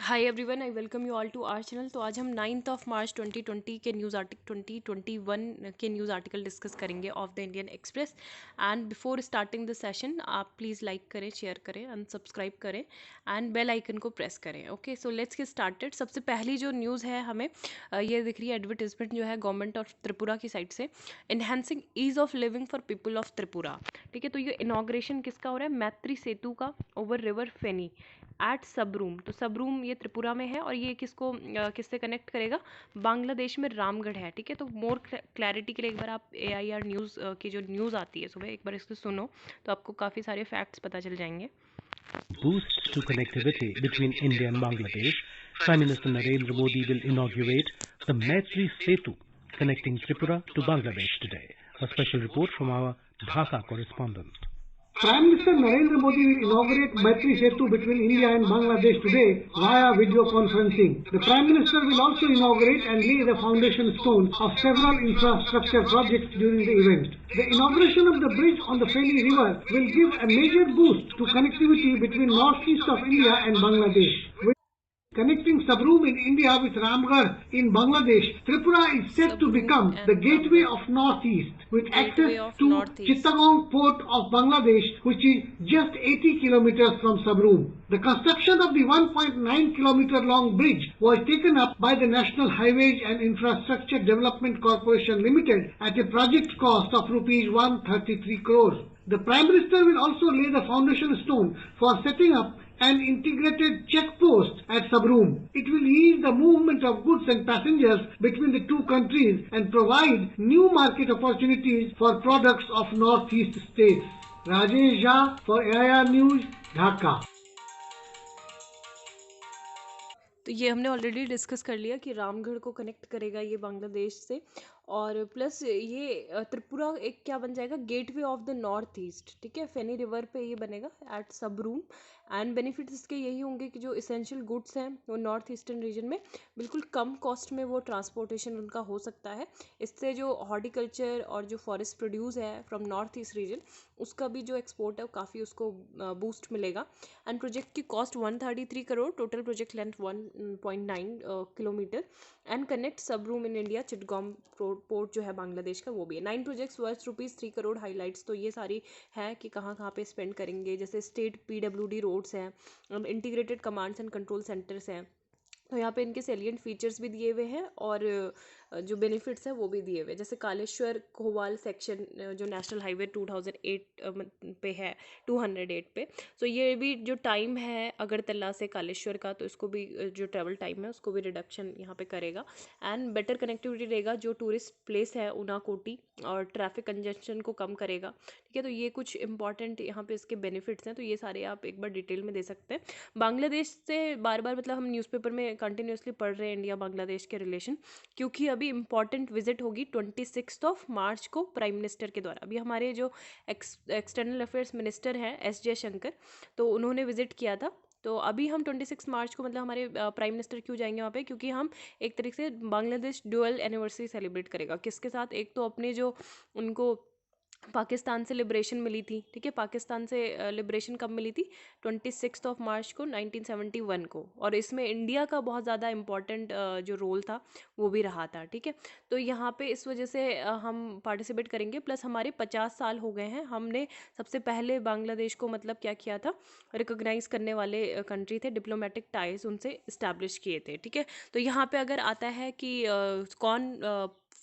Hi everyone, I welcome you all to our channel. तो आज हम 9 मार्च 2020 के न्यूज़ आर्टिकल 2021 के न्यूज़ आर्टिकल डिस्कस करेंगे of the Indian express. And before starting the session आप please like करें, share करें एंड सब्सक्राइब करें एंड बेल आइकन को प्रेस करें। Okay, so let's get started. सबसे पहली जो न्यूज़ है हमें ये दिख रही है, एडवर्टीजमेंट जो है गवर्नमेंट ऑफ त्रिपुरा की साइड से, enhancing ease of living for people of Tripura. ठीक है, तो ये इनाग्रेशन किसका हो रहा है? मैत्री सेतु का ओवर रिवर फेनी एट सबरूम। तो सबरूम ये त्रिपुरा में है और ये किससे कनेक्ट करेगा? बांग्लादेश में रामगढ़ है। ठीक है, तो मोर क्लैरिटी के लिए एक बार आप AIR न्यूज़ की जो न्यूज़ आती है सुबह, एक बार इसको सुनो तो आपको काफ़ी सारे फैक्ट्स पता चल जाएंगे। Boost to connectivity between India and Bangladesh, Prime Minister Narendra Modi will inaugurate the Maitri Setu connecting Tripura to Bangladesh today. A special report from our Dhaka correspondent. Prime Minister Narendra Modi will inaugurate Maitri Setu between India and Bangladesh today via video conferencing. The Prime Minister will also inaugurate and lay the foundation stone of several infrastructure projects during the event. The inauguration of the bridge on the Feni River will give a major boost to connectivity between northeast of India and Bangladesh. Connecting Sabroom in India with Ramgarh in Bangladesh, Tripura is set to become the gateway of Northeast with access to Chittagong port of Bangladesh, which is just 80 kilometers from Sabroom. The construction of the 1.9 kilometer long bridge was taken up by the National Highways and Infrastructure Development Corporation Limited at a project cost of rupees 133 crores. The Prime Minister will also lay the foundation stone for setting up an integrated check post at Sabroom. It will ease the movement of goods and passengers between the two countries and provide new market opportunities for products of northeast states. Rajesh Jha for AIR News, Dhaka. तो ये हमने already discuss कर लिया कि रामगढ़ को connect करेगा ये बांग्लादेश से, और प्लस ये त्रिपुरा एक क्या बन जाएगा? Gateway of the north east. ठीक है, फेनी रिवर पे ये बनेगा एट सबरूम। एंड बेनिफिट्स इसके यही होंगे कि जो इसेंशियल गुड्स हैं वो नॉर्थ ईस्टर्न रीजन में बिल्कुल कम कॉस्ट में वो ट्रांसपोर्टेशन उनका हो सकता है। इससे जो हॉर्टिकल्चर और जो फॉरेस्ट प्रोड्यूस है फ्रॉम नॉर्थ ईस्ट रीजन, उसका भी जो एक्सपोर्ट है काफ़ी उसको बूस्ट मिलेगा। एंड प्रोजेक्ट की cost 133 crore, total project length 1.9 kilometre and connect Sabroom in India, Chittagong port जो है बांग्लादेश का वो भी है। 9 प्रोजेक्ट्स वर्थ ₹3 करोड़। हाईलाइट्स तो ये सारी है कि कहाँ कहाँ पे स्पेंड करेंगे, जैसे स्टेट PWD रोड्स हैं, integrated commands and control centres हैं। तो यहाँ पे इनके सेलिएंट फीचर्स भी दिए हुए हैं और जो बेनिफिट्स हैं वो भी दिए हुए हैं। जैसे कालेश्वर कोहवाल सेक्शन जो नेशनल हाईवे 2008 पे है, 208 पे। सो ये भी जो टाइम है अगरतला से कालेश्वर का, तो इसको भी जो ट्रैवल टाइम है उसको भी रिडक्शन यहाँ पे करेगा। एंड बेटर कनेक्टिविटी रहेगा जो टूरिस्ट प्लेस है उनाकोटी, और ट्रैफिक कंजेशन को कम करेगा। ठीक है, तो ये कुछ इंपॉर्टेंट यहाँ पे इसके बेनिफिट्स हैं, तो ये सारे आप एक बार डिटेल में दे सकते हैं। बांग्लादेश से बार बार मतलब हम न्यूज़पेपर में कंटिन्यूसली पढ़ रहे हैं इंडिया बांग्लादेश के रिलेशन, क्योंकि अभी इंपॉर्टेंट विजिट होगी 26 मार्च को प्राइम मिनिस्टर के द्वारा। अभी हमारे जो एक्सटर्नल अफेयर्स मिनिस्टर हैं S जयशंकर, तो उन्होंने विजिट किया था। तो अभी हम 26 मार्च को मतलब हमारे प्राइम मिनिस्टर क्यों जाएंगे वहाँ पे? क्योंकि हम एक तरीके से बांग्लादेश ड्यूअल एनिवर्सरी सेलिब्रेट करेगा। किसके साथ? एक तो अपने जो उनको पाकिस्तान से लिबरेशन मिली थी। ठीक है, पाकिस्तान से लिबरेशन कब मिली थी? 26 मार्च को 1971 को, और इसमें इंडिया का बहुत ज़्यादा इम्पॉर्टेंट जो रोल था वो भी रहा था। ठीक है, तो यहाँ पे इस वजह से हम पार्टिसिपेट करेंगे। प्लस हमारे 50 साल हो गए हैं, हमने सबसे पहले बांग्लादेश को मतलब क्या किया था, रिकोगनाइज़ करने वाले कंट्री थे, डिप्लोमेटिक टाइज उनसे इस्टेब्लिश किए थे। ठीक है, तो यहाँ पे अगर आता है कि कौन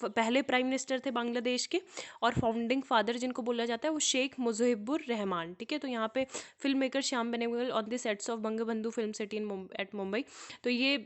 पहले प्राइम मिनिस्टर थे बांग्लादेश के, और फाउंडिंग फादर जिनको बोला जाता है वो शेख मुजीबुर रहमान। ठीक है, तो यहाँ पे film maker Shyam Benegal on the sets of Bangabandhu film city at Mumbai. तो ये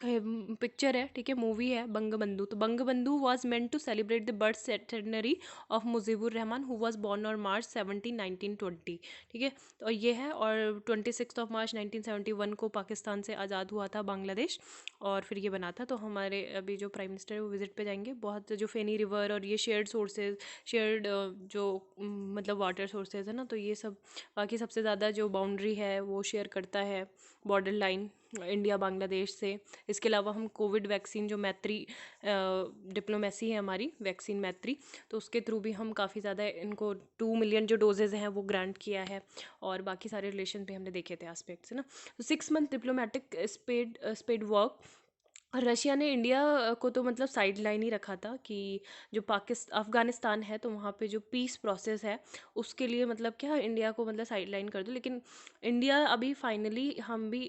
पिक्चर है, ठीक है, मूवी है बंगबंधु। तो Bangabandhu was meant to celebrate the birth centenary of Mujibur Rahman who was born on March 17, 1920। ठीक है, तो ये है। और 26 मार्च 1971 को पाकिस्तान से आज़ाद हुआ था बांग्लादेश, और फिर ये बना था। तो हमारे अभी जो प्राइम मिनिस्टर है वो विजिट पे जाएंगे। बहुत जो फेनी रिवर और ये शेयर्ड सोर्सेज, शेयर्ड जो मतलब वाटर सोर्सेज है ना, तो ये सब बाकी सबसे ज़्यादा जो बाउंड्री है वो शेयर करता है बॉर्डर लाइन इंडिया बांग्लादेश से। इसके अलावा हम कोविड वैक्सीन जो मैत्री डिप्लोमेसी है हमारी, वैक्सीन मैत्री, तो उसके थ्रू भी हम काफ़ी ज़्यादा इनको 2 मिलियन जो डोजेज़ हैं वो ग्रांट किया है। और बाकी सारे रिलेशन भी हमने देखे थे एस्पेक्ट्स, है ना। तो 6 month diplomatic spade work. Russia ने इंडिया को तो मतलब साइड लाइन ही रखा था कि जो अफ़गानिस्तान है तो वहाँ पे जो पीस प्रोसेस है उसके लिए मतलब क्या इंडिया को मतलब साइड लाइन कर दो। लेकिन इंडिया अभी फाइनली हम भी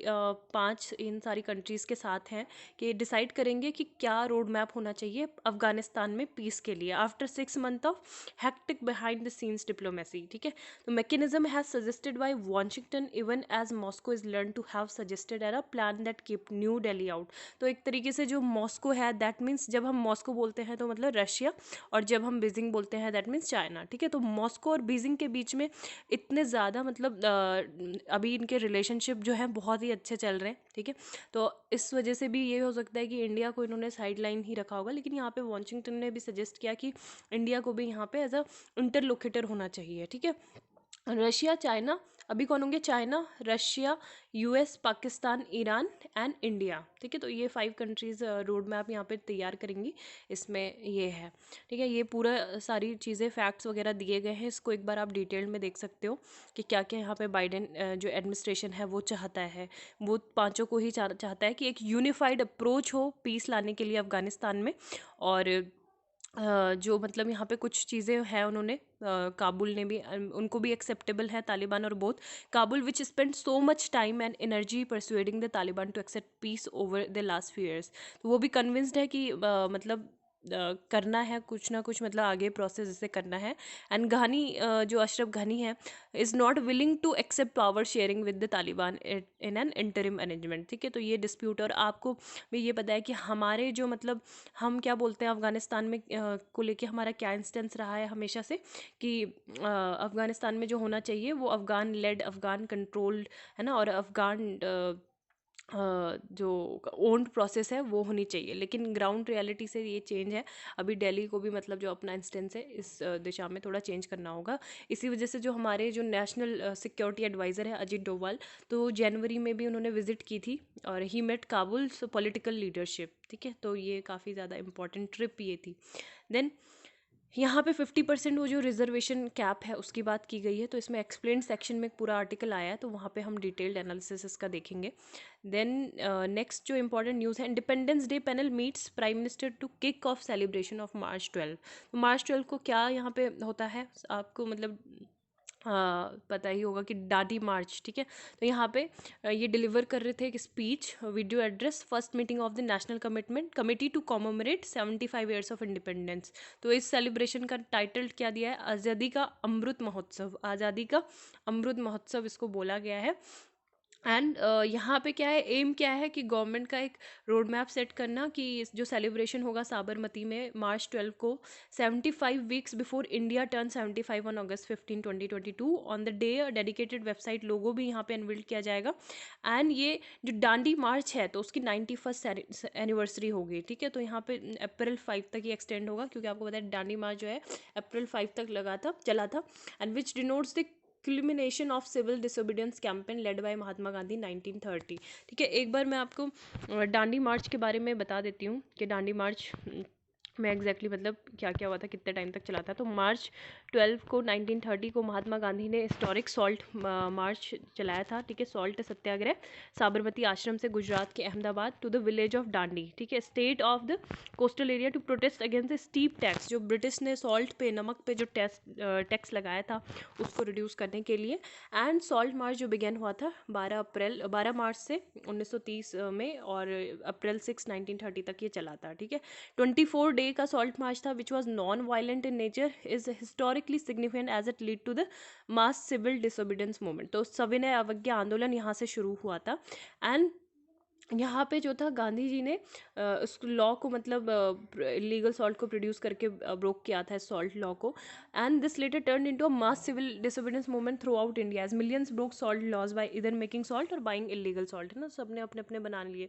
5 इन सारी कंट्रीज़ के साथ हैं कि डिसाइड करेंगे कि क्या रोड मैप होना चाहिए अफ़गानिस्तान में पीस के लिए after 6 month of hectic behind the scenes diplomacy. ठीक है, तो mechanism has suggested by Washington even as Moscow is learn to have suggested at a plan that keep New Delhi out. तो एक तरीके से जो मॉस्को है दैट मीन्स जब हम मॉस्को बोलते हैं तो मतलब रशिया, और जब हम बीजिंग बोलते हैं दैट मीन्स चाइना। ठीक है, तो मॉस्को और बीजिंग के बीच में इतने ज़्यादा मतलब अभी इनके रिलेशनशिप जो है बहुत ही अच्छे चल रहे हैं। ठीक है, तो इस वजह से भी ये हो सकता है कि इंडिया को इन्होंने साइड लाइन ही रखा होगा। लेकिन यहाँ पे वॉशिंगटन ने भी सजेस्ट किया कि इंडिया को भी यहाँ पे एज अ इंटरलोकेटर होना चाहिए। ठीक है, रशिया चाइना, अभी कौन होंगे, China, Russia, US, Pakistan, Iran and India. ठीक है, तो ये 5 कंट्रीज़ रोड मैप यहाँ पे तैयार करेंगी। इसमें ये है, ठीक है, ये पूरा सारी चीज़ें फैक्ट्स वगैरह दिए गए हैं। इसको एक बार आप डिटेल में देख सकते हो कि क्या क्या यहाँ पे बाइडेन जो एडमिनिस्ट्रेशन है वो चाहता है। वो पांचों को ही चाहता है कि एक यूनिफाइड अप्रोच हो पीस लाने के लिए अफ़गानिस्तान में। और जो मतलब यहाँ पे कुछ चीज़ें हैं उन्होंने काबुल ने भी उनको भी एक्सेप्टेबल है, तालिबान और both Kabul which spend so much time and energy persuading the Taliban to accept peace over the last few years. तो वो भी कन्विंस्ड है कि मतलब करना है कुछ ना कुछ, मतलब आगे प्रोसेस इसे करना है। एंड घानी जो अशरफ घनी है is not willing to accept power sharing with the Taliban in an interim arrangement. ठीक है, तो ये डिस्प्यूट, और आपको भी ये पता है कि हमारे जो मतलब हम क्या बोलते हैं अफ़गानिस्तान में को लेके हमारा क्या इंस्टेंस रहा है हमेशा से कि अफ़गानिस्तान में जो होना चाहिए वो अफ़गान लेड, अफ़गान कंट्रोल्ड, है ना, और अफ़गान जो ओन्ड प्रोसेस है वो होनी चाहिए। लेकिन ग्राउंड रियलिटी से ये चेंज है। अभी दिल्ली को भी मतलब जो अपना इंस्टेंस है इस दिशा में थोड़ा चेंज करना होगा। इसी वजह से जो हमारे जो नेशनल सिक्योरिटी एडवाइज़र है अजीत डोभाल, तो जनवरी में भी उन्होंने विजिट की थी और he met Kabul political leadership. ठीक है, तो ये काफ़ी ज़्यादा इंपॉर्टेंट ट्रिप ये थी। देन यहाँ पे 50% वो जो रिजर्वेशन कैप है उसकी बात की गई है। तो इसमें एक्सप्लेन सेक्शन में एक पूरा आर्टिकल आया है, तो वहाँ पे हम डिटेल्ड एनालिसिस इसका देखेंगे। देन नेक्स्ट जो इंपॉर्टेंट न्यूज़ है, Independence Day panel meets Prime Minister to kick off celebration of March 12। तो मार्च 12 को क्या यहाँ पे होता है आपको मतलब पता ही होगा कि डांडी मार्च। ठीक है, तो यहाँ पे ये डिलीवर कर रहे थे एक speech, video address, first meeting of the national committee to commemorate 75 years of independence. तो इस सेलिब्रेशन का टाइटल क्या दिया है, आज़ादी का अमृत महोत्सव। आज़ादी का अमृत महोत्सव इसको बोला गया है। एंड यहाँ पे क्या है, एम क्या है कि गवर्नमेंट का एक रोड मैप सेट करना कि जो सेलिब्रेशन होगा साबरमती में मार्च 12 को 75 weeks before India turn 75 on August 15 2022 on the day dedicated website logo भी यहाँ पे अनवील्ड किया जाएगा। एंड ये जो डांडी मार्च है तो उसकी 91st एनिवर्सरी होगी। ठीक है, तो यहाँ पे अप्रैल 5 तक ही एक्सटेंड होगा, क्योंकि आपको पता है डांडी मार्च जो है अप्रैल 5 तक लगा था, चला था। And which denotes the culmination of civil disobedience campaign led by Mahatma Gandhi 1930। ठीक है, एक बार मैं आपको डांडी मार्च के बारे में बता देती हूँ कि डांडी मार्च में एग्जैक्टली मतलब क्या क्या हुआ था, कितने टाइम तक चला था। तो मार्च 12 को 1930 को महात्मा गांधी ने हिस्टोरिक सॉल्ट मार्च चलाया था। ठीक है, सॉल्ट सत्याग्रह साबरमती आश्रम से गुजरात के Ahmedabad to the village of Dandi. ठीक है, state of the coastal area to protest against the steep tax, जो ब्रिटिश ने सॉल्ट पे, नमक पे जो टैक्स लगाया था उसको रिड्यूस करने के लिए। एंड सॉल्ट मार्च जो बिगेन हुआ था 12 मार्च से 1930 में, और अप्रैल 6 1930 तक ये चला था। ठीक है, 24 डे का सॉल्ट मार्च था which was non violent in nature, is historically significant as it lead to the mass civil disobedience movement. तो सविनय अवज्ञा आंदोलन यहाँ से शुरू हुआ था। एंड यहाँ पे जो था गांधी जी ने उस लॉ को मतलब इलीगल सॉल्ट को प्रोड्यूस करके ब्रोक किया था सॉल्ट लॉ को। And this later turn into a mass civil disobedience movement throughout India as millions broke salt laws by either making salt और बाइंग इलीगल सॉल्ट, है ना, सबने अपने अपने बना लिए।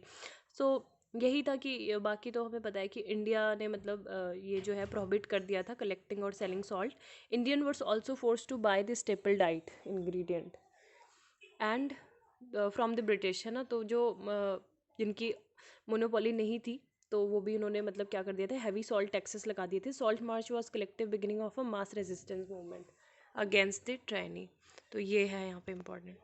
सो यही था कि बाकी तो हमें पता है कि इंडिया ने मतलब ये जो है प्रोहिबिट कर दिया था कलेक्टिंग और selling salt. Indian were also forced to buy the staple diet ingredient. And from the British, है ना। तो जो जिनकी मोनोपोली नहीं थी, तो वो भी उन्होंने मतलब क्या कर दिया था, हैवी सॉल्ट टैक्सेस लगा दिए थे। Salt march was collective beginning of a mass resistance movement against the tiny. तो ये है यहाँ पे इम्पोर्टेंट।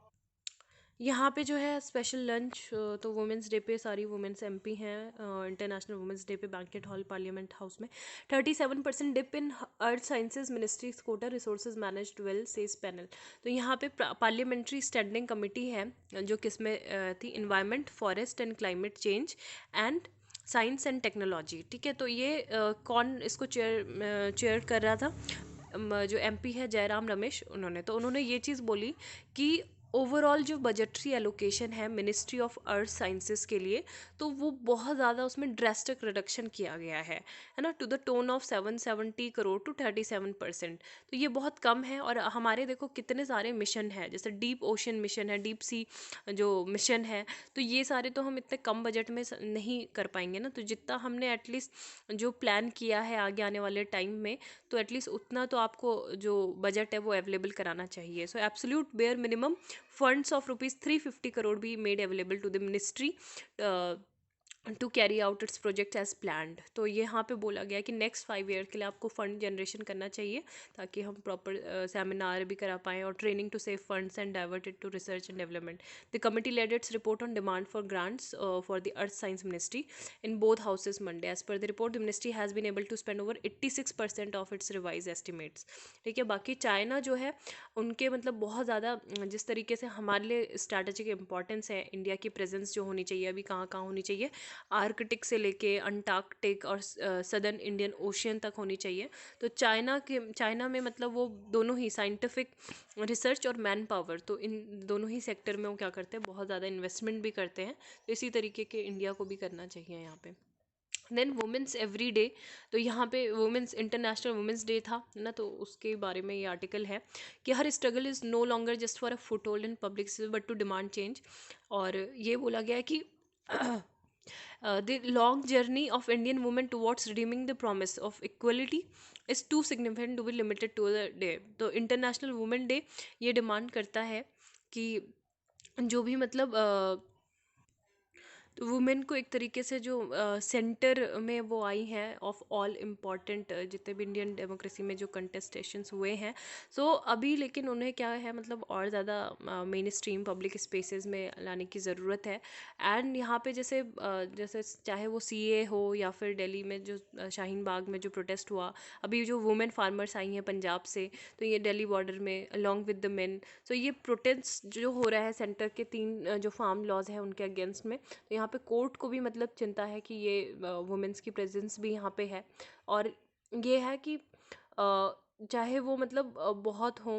यहाँ पे जो है स्पेशल लंच, तो वुमेंस डे पे सारी वुमेंस एमपी हैं। इंटरनेशनल वुमेंस डे पे बैंकेट हॉल पार्लियामेंट हाउस में 37% dip in earth sciences ministry's quota resources managed well says panel. तो यहाँ पे पार्लियामेंट्री स्टैंडिंग कमेटी है जो किसमें थी, environment, forest and climate change and science and technology. ठीक है, तो ये कौन इसको चेयर कर रहा था, जो एमपी है जयराम रमेश, उन्होंने ये चीज़ बोली कि ओवरऑल जो बजटरी एलोकेशन है मिनिस्ट्री ऑफ अर्थ साइंसेस के लिए, तो वो बहुत ज़्यादा उसमें ड्रेस्टिक रिडक्शन किया गया है ना, to the tune of 770 crore to 37%। तो ये बहुत कम है। और हमारे देखो कितने सारे मिशन है, जैसे डीप ओशन मिशन है, डीप सी जो मिशन है, तो ये सारे तो हम इतने कम बजट में नहीं कर पाएंगे ना। तो जितना हमने एटलीस्ट जो प्लान किया है आगे आने वाले टाइम में, तो एटलीस्ट उतना तो आपको जो बजट है वो अवेलेबल कराना चाहिए। So absolute bare minimum funds of rupees 350 crore भी made available to the ministry to carry out its project as planned. तो ये यहाँ पे बोला गया कि नेक्स्ट 5 ईयर के लिए आपको फंड जनरेशन करना चाहिए, ताकि हम प्रॉपर सेमिनार भी करा पाएँ और training to save funds and divert it to research and development. The committee laid its report on demand for grants for the earth science ministry in both houses Monday. As per the report the ministry has been able to spend over 86% of its revise estimates. ठीक है, बाकी China जो है उनके मतलब बहुत ज़्यादा जिस तरीके से हमारे लिए स्ट्रैटेजिक इंपॉर्टेंस है, इंडिया की प्रेजेंस जो होनी चाहिए अभी कहाँ कहाँ होनी चाहिए, आर्कटिक से लेके अंटार्कटिक और सदर्न इंडियन ओशियन तक होनी चाहिए। तो चाइना में मतलब वो दोनों ही साइंटिफिक रिसर्च और मैन पावर, तो इन दोनों ही सेक्टर में वो क्या करते हैं, बहुत ज़्यादा इन्वेस्टमेंट भी करते हैं। तो इसी तरीके के इंडिया को भी करना चाहिए यहाँ पे। देन वुमेंस एवरी डे, तो यहाँ पे वुमेंस इंटरनेशनल वुमेंस डे था ना, तो उसके बारे में ये आर्टिकल है कि her struggle is no longer just for a foothold in public but to demand change. और ये बोला गया है कि the long journey of Indian women towards redeeming the promise of equality is too significant to be limited to the day। तो international women day ये demand करता है कि जो भी मतलब तो वुमेन को एक तरीके से जो सेंटर में वो आई हैं ऑफ ऑल इम्पॉर्टेंट जितने भी इंडियन डेमोक्रेसी में जो कंटेस्टेशंस हुए हैं। सो अभी लेकिन उन्हें क्या है मतलब और ज़्यादा मेन स्ट्रीम पब्लिक स्पेसेस में लाने की ज़रूरत है। एंड यहाँ पे जैसे चाहे वो सीए हो या फिर दिल्ली में जो शाहीन बाग में जो प्रोटेस्ट हुआ, अभी जो वुमेन फार्मर्स आई हैं पंजाब से, तो ये दिल्ली बॉर्डर में अलॉन्ग विद द मेन। सो ये प्रोटेस्ट जो हो रहा है सेंटर के 3 जो फार्म लॉज हैं उनके अगेंस्ट में, तो यहाँ पे कोर्ट को भी मतलब चिंता है कि ये वुमेन्स की प्रेजेंस भी यहाँ पे है। और ये है कि चाहे वो मतलब बहुत हो,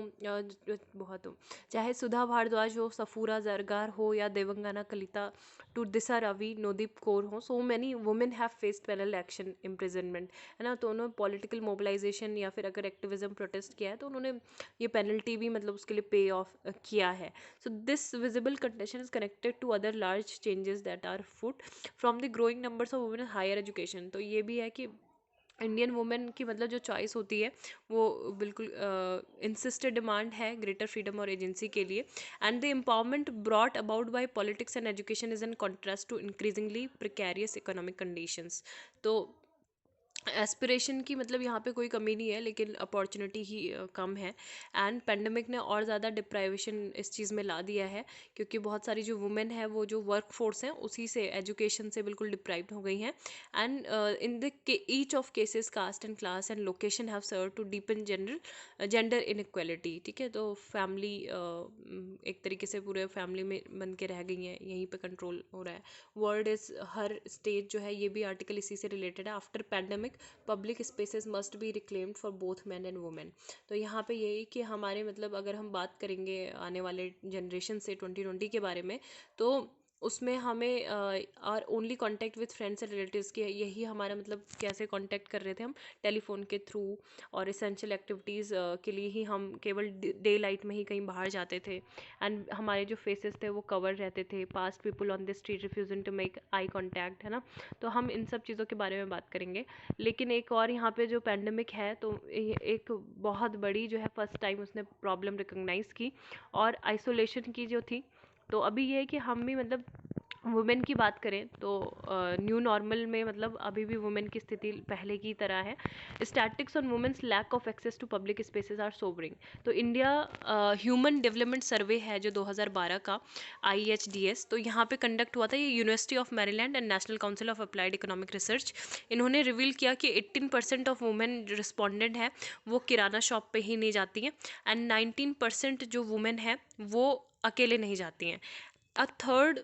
चाहे सुधा भारद्वाज हो, सफूरा जरगार हो, या देवंगाना कलिता, टू दिशा रवि, नोदीप कौर हो, so many women have faced parallel action imprisonment, है ना। तो उन्होंने पॉलिटिकल मोबिलाइजेशन या फिर अगर एक्टिविज्म प्रोटेस्ट किया है तो उन्होंने ये पेनल्टी भी मतलब उसके लिए पे ऑफ किया है। So this visible condition is connected to other large changes that are afoot from the growing numbers of women in higher education। तो ये भी है कि इंडियन वुमेन की मतलब जो चॉइस होती है वो बिल्कुल इंसिस्टेड डिमांड है ग्रेटर फ्रीडम और एजेंसी के लिए। And the empowerment brought about by politics and education is in contrast to increasingly precarious economic conditions. तो एस्पिरेशन की मतलब यहाँ पे कोई कमी नहीं है, लेकिन अपॉर्चुनिटी ही कम है। एंड पेंडेमिक ने और ज़्यादा डिप्राइवेशन इस चीज़ में ला दिया है, क्योंकि बहुत सारी जो वुमेन है वो जो वर्क फोर्स हैं उसी से एजुकेशन से बिल्कुल डिप्राइव्ड हो गई हैं। And in the each of cases caste and class and location have serve to deepen gender inequality. ठीक है, तो फैमिली एक तरीके से पूरे फैमिली में बन के रह गई हैं, यहीं पे कंट्रोल हो रहा है। वर्ड इज़ हर स्टेज जो है, ये भी आर्टिकल इसी से रिलेटेड है। After pandemic public spaces must be reclaimed for both man and women. तो यहाँ पे यही कि हमारे मतलब अगर हम बात करेंगे आने वाले जनरेशन से 2020 के बारे में, तो उसमें हमें और only contact with friends and relatives के, यही हमारा मतलब कैसे कांटेक्ट कर रहे थे हम, टेलीफोन के थ्रू, और एसेंशियल एक्टिविटीज़ के लिए ही हम केवल डे लाइट में ही कहीं बाहर जाते थे। एंड हमारे जो फेसेस थे वो कवर रहते थे। Past people on the street refusing to make eye contact, है ना। तो हम इन सब चीज़ों के बारे में बात करेंगे। लेकिन एक और यहाँ पे जो पैंडमिक है, तो एक बहुत बड़ी जो है फर्स्ट टाइम उसने प्रॉब्लम रिकॉग्नाइज़ की, और आइसोलेशन की जो थी, तो अभी ये है कि हम भी मतलब वुमेन की बात करें तो न्यू नॉर्मल में मतलब अभी भी वुमेन की स्थिति पहले की तरह है. Statistics on women's lack of access to public spaces are sobering. तो इंडिया ह्यूमन डेवलपमेंट सर्वे है जो 2012 का IHDS, तो यहाँ पे कंडक्ट हुआ था. ये university of Maryland and national council of applied economic research, इन्होंने रिवील किया कि 18% ऑफ वुमेन रिस्पॉन्डेंट है वो किराना शॉप पे ही नहीं जाती हैं, एंड 19% जो वुमेन है वो अकेले नहीं जाती हैं. A third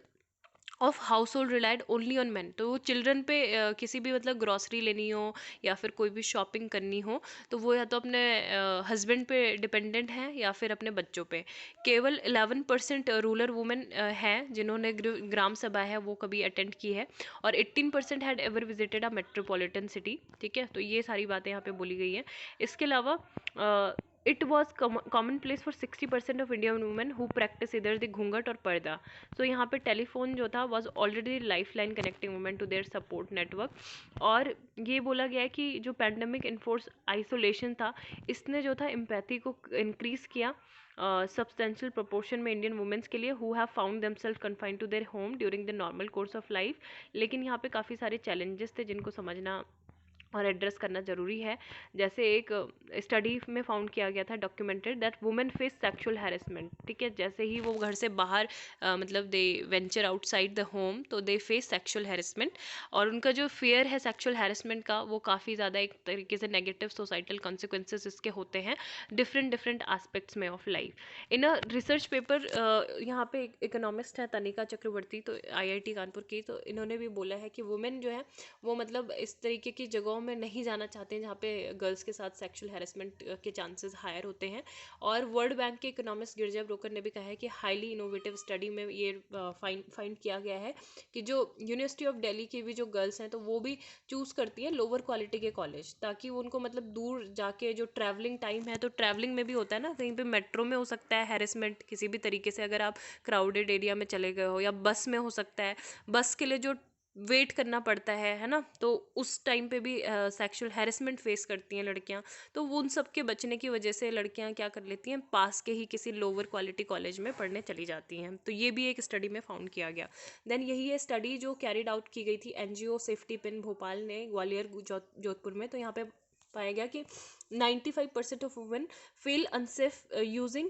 of house hold relied only on man. तो वो चिल्ड्रन पे किसी भी मतलब ग्रॉसरी लेनी हो या फिर कोई भी शॉपिंग करनी हो तो वो या तो अपने हस्बैंड पे डिपेंडेंट है या फिर अपने बच्चों पे. केवल 11% रूरल वुमेन हैं जिन्होंने ग्राम सभा है वो कभी अटेंड की है, और 18% had ever visited a metropolitan city. ठीक है, तो ये सारी बातें यहाँ पे बोली गई हैं. इसके अलावा it was common place for 60% of Indian women who practice either the ghoonghat और पर्दा. तो यहाँ पे टेलीफोन जो था was already life line connecting women to their support network. और ये बोला गया है कि जो पैंडमिक इन्फोर्स आइसोलेशन था इसने जो था एम्पैथी को इंक्रीज किया सब्सटेंशियल प्रोपोर्शन में इंडियन वुमेन्स के लिए who have found themselves confined to their home during the normal course of life. लेकिन यहाँ पे काफ़ी सारे चैलेंजेस थे जिनको समझना और एड्रेस करना ज़रूरी है. जैसे एक स्टडी में फाउंड किया गया था, documented, that women face sexual harassment. ठीक है, जैसे ही वो घर से बाहर मतलब दे वेंचर आउटसाइड द होम तो दे फेस सेक्सुअल हैरेसमेंट. और उनका जो फियर है सेक्सुअल हैरेसमेंट का वो काफ़ी ज़्यादा एक तरीके से नेगेटिव सोसाइटल कॉन्सिक्वेंसेस इसके होते हैं डिफरेंट डिफरेंट एस्पेक्ट्स में of life. In a research paper यहाँ पे इकोनॉमिस्ट हैं तनिका चक्रवर्ती, तो IIT कानपुर की, तो इन्होंने भी बोला है कि वुमेन जो है वो मतलब इस तरीके की जगहों में नहीं जाना चाहते हैं जहाँ पे गर्ल्स के साथ सेक्सुअल हैरेसमेंट के चांसेस हायर होते हैं. और वर्ल्ड बैंक के इकोनॉमिस्ट गिरजा ब्रोकर ने भी कहा है कि हाईली इनोवेटिव स्टडी में ये फाइंड किया गया है कि जो यूनिवर्सिटी ऑफ दिल्ली की भी जो गर्ल्स हैं तो वो भी चूज़ करती हैं लोअर क्वालिटी के कॉलेज, ताकि वो उनको मतलब दूर जाके जो ट्रैवलिंग टाइम है, तो ट्रैवलिंग में भी होता है ना, कहीं पे मेट्रो में हो सकता है हैरेसमेंट किसी भी तरीके से अगर आप क्राउडेड एरिया में चले गए हो, या बस में हो सकता है, बस के लिए जो वेट करना पड़ता है ना, तो उस टाइम पे भी सेक्सुअल हैरेसमेंट फेस करती हैं लड़कियां. तो वो उन सब के बचने की वजह से लड़कियां क्या कर लेती हैं, पास के ही किसी लोअर क्वालिटी कॉलेज में पढ़ने चली जाती हैं. तो ये भी एक स्टडी में फाउंड किया गया. देन यही है स्टडी जो कैरिड आउट की गई थी NGO सेफ्टी पिन भोपाल ने ग्वालियर जोधपुर में. तो यहाँ पे पाया गया कि 95% of women feel unsafe using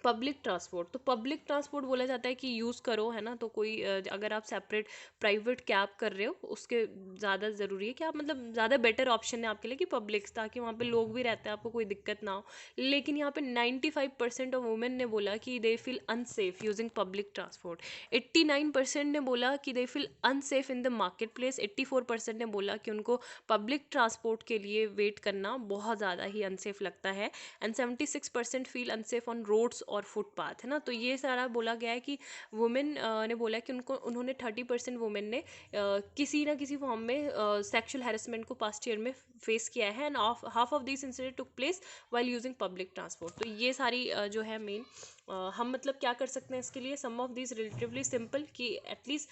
public transport. तो पब्लिक ट्रांसपोर्ट बोला जाता है कि यूज़ करो, है ना. तो कोई अगर आप सेपरेट प्राइवेट कैब कर रहे हो उसके ज़्यादा ज़रूरी है कि आप मतलब ज़्यादा बेटर ऑप्शन है आपके लिए कि पब्लिक, ताकि वहाँ पे लोग भी रहते हैं, आपको कोई दिक्कत ना हो. लेकिन यहाँ पे 95% ऑफ वुमेन ने बोला कि they feel unsafe using public transport. 89% ने बोला कि they feel unsafe in the market place. 84% ने बोला कि उनको पब्लिक ट्रांसपोर्ट के लिए वेट करना बहुत ज़्यादा ही अनसेफ लगता है. And 76% feel unsafe on roads और फुटपाथ, है ना. तो ये सारा बोला गया है कि वुमेन ने बोला कि उन्होंने 30% वुमेन ने किसी ना किसी फॉर्म में सेक्सुअल हैरेसमेंट को पास्ट ईयर में फेस किया है. And half of this incident took place while using public transport. तो ये सारी जो है मेन हम मतलब क्या कर सकते हैं इसके लिए. सम ऑफ दिस रिलेटिवली सिंपल कि एटलीस्ट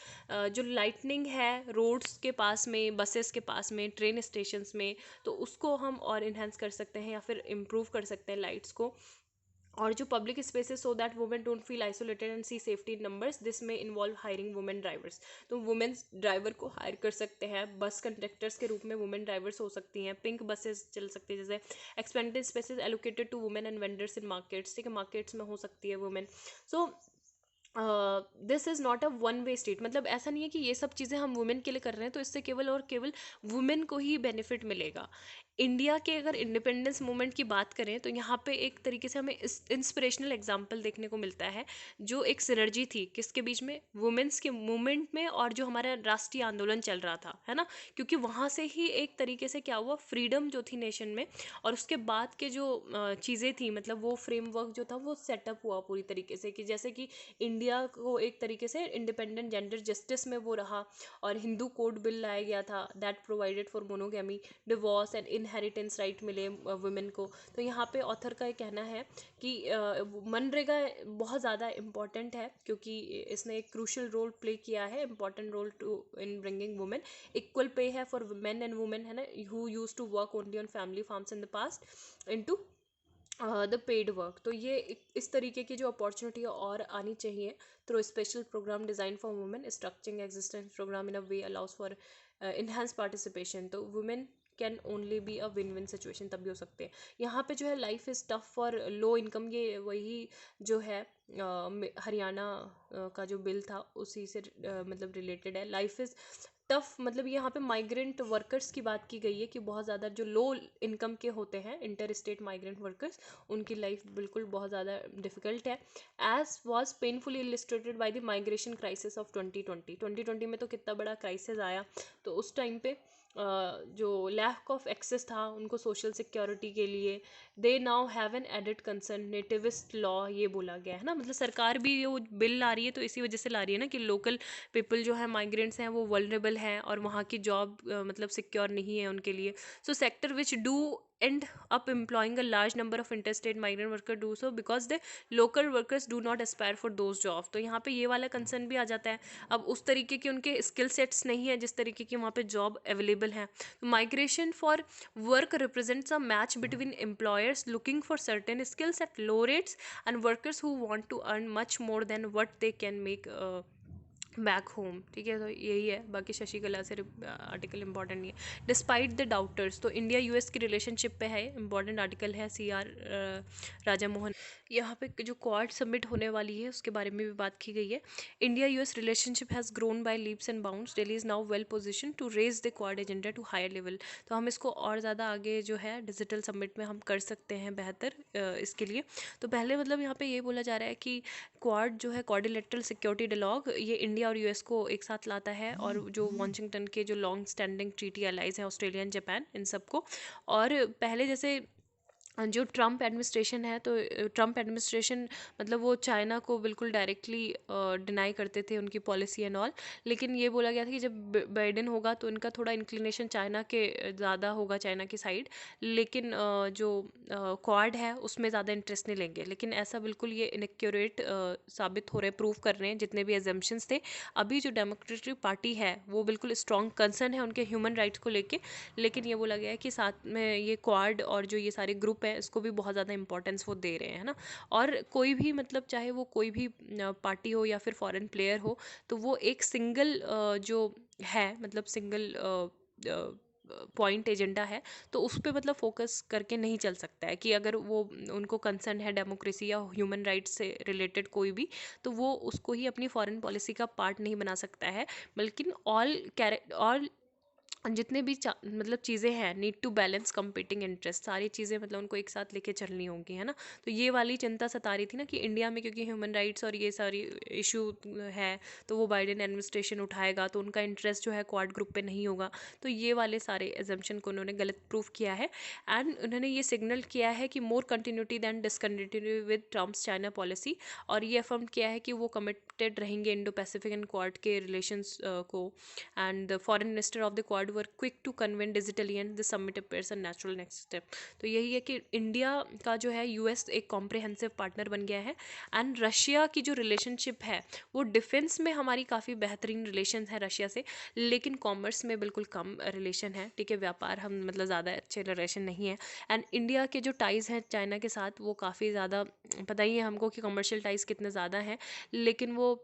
जो लाइटनिंग है रोड्स के पास में, बसेस के पास में, ट्रेन स्टेशंस में, तो उसको हम और इन्हेंस कर सकते हैं या फिर इम्प्रूव कर सकते हैं लाइट्स को. और जो public spaces so that women don't feel isolated and see safety in numbers. This में इन्वॉल्व हायरिंग वुमेन ड्राइवर्स. तो वुमेन्स ड्राइवर को हायर कर सकते हैं. बस कंडक्टर्स के रूप में वुमेन ड्राइवर्स हो सकती हैं. पिंक बसेस चल सकती है, जैसे expanded spaces allocated to women and vendors in markets. ठीक है, मार्केट्स में हो सकती है women. So this is not a one way street. मतलब ऐसा नहीं है कि ये सब चीज़ें हम वुमेन के लिए कर रहे हैं तो इससे केवल और केवल वुमेन को ही बेनिफिट मिलेगा. इंडिया के अगर इंडिपेंडेंस मूवमेंट की बात करें तो यहाँ पे एक तरीके से हमें इंस्पिरेशनल एग्जाम्पल देखने को मिलता है, जो एक सिनर्जी थी किसके बीच में, वुमेन्स के मूवमेंट में और जो हमारा राष्ट्रीय आंदोलन चल रहा था, है ना. क्योंकि वहाँ से ही एक तरीके से क्या हुआ, फ्रीडम जो थी नेशन में, और उसके बाद के जो चीज़ें थी, मतलब वो फ्रेमवर्क जो था वो सेटअप हुआ पूरी तरीके से, कि जैसे कि इंडिया को एक तरीके से इंडिपेंडेंट जेंडर जस्टिस में वो रहा, और हिंदू कोड बिल लाया गया था that provided for monogamy, divorce and inheritance right मिले वुमेन को. तो यहाँ पे ऑथर का ये कहना है कि मनरेगा बहुत ज़्यादा इम्पॉर्टेंट है क्योंकि इसने एक क्रूशल रोल प्ले किया है, important role to in bringing women. Equal pay है फॉर मेन एंड वुमेन, है ना, who used to work only on family farms in the past into the paid work. तो ये इस तरीके की जो अपॉर्चुनिटी और आनी चाहिए through special programme design for women, structuring existence programme in a way allows for enhance participation. तो women can only be a win win situation तभी हो सकते हैं। यहाँ पे जो है life is tough for low income, ये वही जो है हरियाणा का जो बिल था उसी से मतलब रिलेटेड है। लाइफ इज़ टफ मतलब यहाँ पे माइग्रेंट वर्कर्स की बात की गई है कि बहुत ज़्यादा जो लो इनकम के होते हैं इंटर स्टेट माइग्रेंट वर्कर्स, उनकी लाइफ बिल्कुल बहुत ज़्यादा डिफिकल्ट है। As was painfully illustrated by the migration crisis of 2020 में तो कितना बड़ा क्राइसिस आया। तो उस टाइम पे जो लैक ऑफ एक्सेस था उनको सोशल सिक्योरिटी के लिए, they now have an added concern nativist law, ये बोला गया है ना। मतलब सरकार भी ये बिल ला रही है तो इसी वजह से ला रही है ना कि लोकल पीपल जो है माइग्रेंट्स हैं वो वल्नरेबल हैं और वहाँ की जॉब मतलब सिक्योर नहीं है उनके लिए। So sector which do end up employing a large number of interstate migrant workers do so because the local workers do not aspire for those jobs। तो यहाँ पे ये वाला कंसर्न भी आ जाता है। अब उस तरीके के उनके स्किल सेट्स नहीं है जिस तरीके की वहाँ पे जॉब अवेलेबल है। तो migration for work represents a match between employers looking for certain skills at low rates and workers who want to earn much more than what they can make back home. ठीक है, तो यही है। बाकी शशिकला से article important नहीं है। Despite the daughters, तो इंडिया यूएस की रिलेशनशिप पे है, इंपॉर्टेंट आर्टिकल है। CR राजा मोहन। यहाँ पे जो क्वाड सबमिट होने वाली है उसके बारे में भी बात की गई है। India US relationship has grown by leaps and bounds, Delhi is now well position to raise the Quad agenda to higher level. तो हम इसको और ज़्यादा आगे जो है डिजिटल सबमिट में हम कर सकते हैं बेहतर इसके लिए। तो पहले मतलब यहाँ पे ये बोला जा रहा है कि क्वाड जो है क्वाड्रिलेटरल सिक्योरिटी डायलॉग, ये इंडिया और यूएस को एक साथ लाता है और जो वॉशिंगटन के जो लॉन्ग स्टैंडिंग ट्रीटी एलाइज हैं ऑस्ट्रेलिया एंड जापान इन सबको। और पहले जैसे जो ट्रम्प एडमिनिस्ट्रेशन है तो ट्रम्प एडमिनिस्ट्रेशन मतलब वो चाइना को बिल्कुल डायरेक्टली डिनाई करते थे उनकी पॉलिसी एंड ऑल। लेकिन ये बोला गया था कि जब बाइडेन होगा तो इनका थोड़ा इंक्लिनेशन चाइना के ज़्यादा होगा, चाइना की साइड। लेकिन जो क्वाड है उसमें ज़्यादा इंटरेस्ट नहीं लेंगे। लेकिन ऐसा बिल्कुल ये इनएक्यूरेट साबित हो रहे, प्रूव कर रहे हैं जितने भी एजम्पशंस थे। अभी जो डेमोक्रेटिक पार्टी है वो बिल्कुल स्ट्रॉन्ग कंसर्न है उनके ह्यूमन राइट्स को लेके। लेकिन ये बोला गया है कि साथ में ये क्वाड और जो ये सारे ग्रुप है इसको भी बहुत ज़्यादा इंपॉर्टेंस वो दे रहे हैं, है ना। और कोई भी मतलब चाहे वो कोई भी पार्टी हो या फिर फॉरेन प्लेयर हो, तो वो एक सिंगल जो है मतलब सिंगल पॉइंट एजेंडा है तो उस पर मतलब फोकस करके नहीं चल सकता है। कि अगर वो उनको कंसर्न है डेमोक्रेसी या ह्यूमन राइट्स से रिलेटेड कोई भी, तो वो उसको ही अपनी फॉरेन पॉलिसी का पार्ट नहीं बना सकता है। बल्कि ऑल जितने भी मतलब चीज़ें हैं, need to balance competing interest, सारी चीज़ें मतलब उनको एक साथ लेके चलनी होंगी, है ना। तो ये वाली चिंता सता रही थी ना कि इंडिया में क्योंकि ह्यूमन राइट्स और ये सारी इशू है तो वो बाइडेन एडमिनिस्ट्रेशन उठाएगा तो उनका इंटरेस्ट जो है क्वाड ग्रुप पे नहीं होगा। तो ये वाले सारे एजम्पशन को उन्होंने गलत प्रूफ किया है। एंड उन्होंने ये सिग्नल किया है कि more continuity than discontinuity with Trump's China policy. और ये अफर्म किया है कि वो कमिटेड रहेंगे इंडो पैसिफिक एंड क्वाड के रिलेशंस को। And the foreign minister of the Quad were quick to convene digitally and the summit appears a natural next step. तो यही है कि इंडिया का जो है यूएस एक कॉम्प्रिहेंसिव पार्टनर बन गया है। एंड रशिया की जो रिलेशनशिप है वो डिफेंस में हमारी काफ़ी बेहतरीन रिलेशन है रशिया से, लेकिन कॉमर्स में बिल्कुल कम रिलेशन है। ठीक है, व्यापार हम मतलब ज़्यादा अच्छे रिलेशन नहीं है। एंड इंडिया के जो टाइज़ हैं चाइना के साथ वो काफ़ी ज़्यादा, पता ही है हमको कि कमर्शियल टाइज़ कितने ज़्यादा हैं, लेकिन वो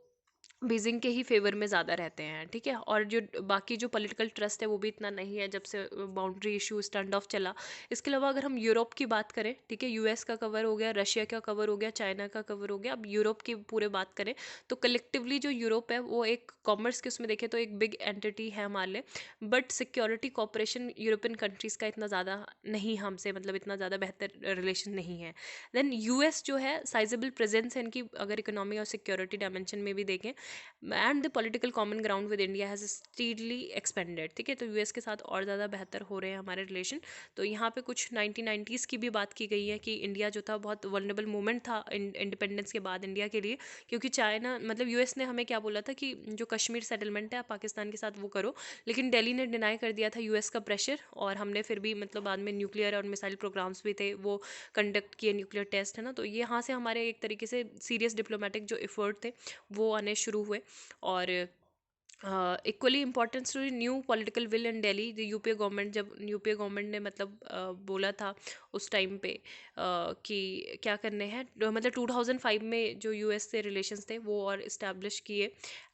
बीजिंग के ही फेवर में ज़्यादा रहते हैं। ठीक है, और जो बाकी जो पॉलिटिकल ट्रस्ट है वो भी इतना नहीं है जब से बाउंड्री इशू स्टैंड ऑफ चला। इसके अलावा अगर हम यूरोप की बात करें, ठीक है, यूएस का कवर हो गया, रशिया का कवर हो गया, चाइना का कवर हो गया। अब यूरोप की पूरे बात करें तो कलेक्टिवली जो यूरोप है वो एक कॉमर्स के उसमें देखें तो एक बिग एंटिटी है हमारे लिए, but security corporation European countries का इतना ज़्यादा नहीं हमसे, मतलब इतना ज़्यादा बेहतर रिलेशन नहीं है। देन यूएस जो है साइजेबल प्रेजेंस है इनकी अगर इकोनॉमी और सिक्योरिटी डायमेंशन में भी देखें। And the political common ground with India has steadily expanded. ठीक है, तो यूएस के साथ और ज़्यादा बेहतर हो रहे हैं हमारे रिलेशन। तो यहाँ पे कुछ 1990s की भी बात की गई है कि इंडिया जो था बहुत वल्नरेबल मोमेंट था इंडिपेंडेंस के बाद इंडिया के लिए, क्योंकि चाइना मतलब यूएस ने हमें क्या बोला था कि जो कश्मीर सेटलमेंट है आप पाकिस्तान के साथ वो करो, लेकिन दिल्ली ने डिनाई कर दिया था यूएस का प्रेशर। और हमने फिर भी मतलब बाद में न्यूक्लियर और मिसाइल प्रोग्राम्स भी थे वो कंडक्ट किए, न्यूक्लियर टेस्ट, है ना। तो ये यहाँ से हमारे एक तरीके से सीरियस डिप्लोमेटिक जो एफर्ट थे वो आने शुरू हुए। और equally importance to new political will in Delhi. The UPA government, जब यूपीए गवर्नमेंट ने मतलब बोला था उस टाइम पे कि क्या करने हैं, मतलब 2005 में जो यूएस से रिलेशंस थे वो और इस्टेब्लिश किए।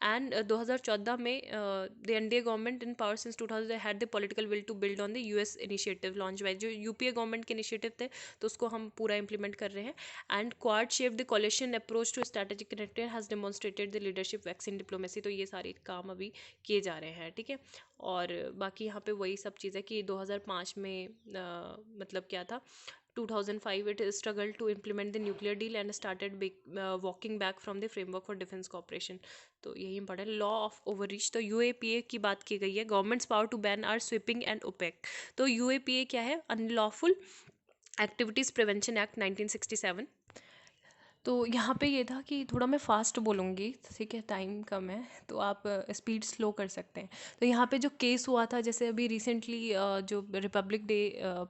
एंड 2014 में the NDA government in power since 2000 had the political will to build on the US initiative launch by, जो यूपीए गवर्नमेंट के इनिशिएटिव थे तो उसको हम पूरा इंप्लीमेंट कर रहे हैं। And Quad shape the coalition approach to strategic connected has demonstrated the leadership vaccine diplomacy. तो ये सारे काम अभी किए जा रहे हैं, ठीक है। और बाकी यहाँ पे वही सब चीज़ है कि 2005 में मतलब क्या था, 2005 it struggled to implement the nuclear deal and started walking back from the framework for defense cooperation। तो यही इंपॉर्टेंट। लॉ ऑफ ओवररीच, तो यूएपीए की बात की गई है। Government's power to ban are sweeping and opaque. तो यूएपीए क्या है, अनलॉफुल एक्टिविटीज़ प्रिवेंशन एक्ट 1967। तो यहाँ पे ये था कि थोड़ा मैं फास्ट बोलूँगी, ठीक है, टाइम कम है तो आप स्पीड स्लो कर सकते हैं। तो यहाँ पे जो केस हुआ था, जैसे अभी रिसेंटली जो रिपब्लिक डे